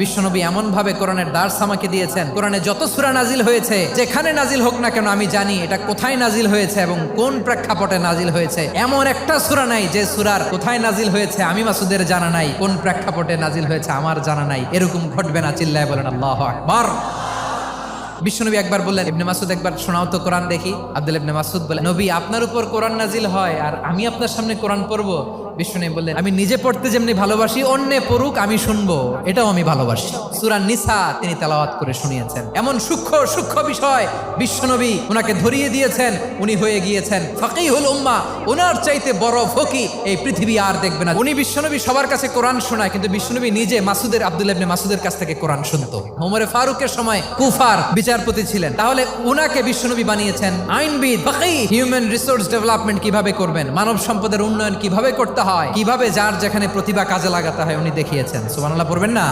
বিশ্বনবী এমন ভাবে কোরআনের দার্স আমাকে দিয়েছেন, কোরআনে যত সূরা নাজিল হয়েছে, যেখানে নাজিল হোক না কেন আমি জানি এটা কোথায় নাজিল হয়েছে এবং কোন প্রেক্ষাপটে নাজিল হয়েছে। এমন একটা সূরা নাই যে সূরার কোথায় নাজিল হয়েছে আমি মাসুদের জানা নাই, কোন প্রেক্ষাপটে নাজিল হয়েছে আমার জানা নাই। এরকম ঘটবে না, চিল্লায় বলেন আল্লাহু আকবার। বিশ্বনবী একবার বললেন, ইবনে মাসুদ একবার শোনাও তো কোরআন দেখি। আব্দুল্লাহ ইবনে মাসুদ বলেন, নবী আপনার উপর কোরআন নাজিল হয় আর আমি আপনার সামনে কোরআন পড়বো? বিশ্বনবী বললেন, আমি নিজে পড়তে যেমনি ভালোবাসি, অন্যে পড়ুক আমি শুনবো, এটাও আমি ভালোবাসি। সূরা নিসা তিনি তেলাওয়াত করে শুনিয়েছেন। এমন সূক্ষ্ম সূক্ষ্ম বিষয় বিশ্বনবী ওনাকে ধরিয়ে দিয়েছেন, উনি হয়ে গিয়েছেন ফাকিহুল উম্মাহ। ওনার চাইতে বড় ফকি এই পৃথিবী আর দেখবে না। উনি বিশ্বনবী সবার কাছে কোরআন শোনায়, কিন্তু বিশ্বনবী নিজে মাসুদের, আব্দুল্লাহ ইবনে মাসুদের কাছ থেকে কোরআন শুনতো। ওমরে ফারুকের সময় কুফার বিচারপতি ছিলেন, তাহলে উনাকে বিশ্বনবী বানিয়েছেন আইনবিদ, ফাকিহ। হিউম্যান রিসোর্স ডেভেলপমেন্ট কিভাবে করবেন, মানব সম্পদের উন্নয়ন কিভাবে করতে হয়, কিভাবে যার যেখানে প্রতিভা কাজে লাগাতে হয় উনি দেখিয়েছেন। সুবহানাল্লাহ পড়বেন না?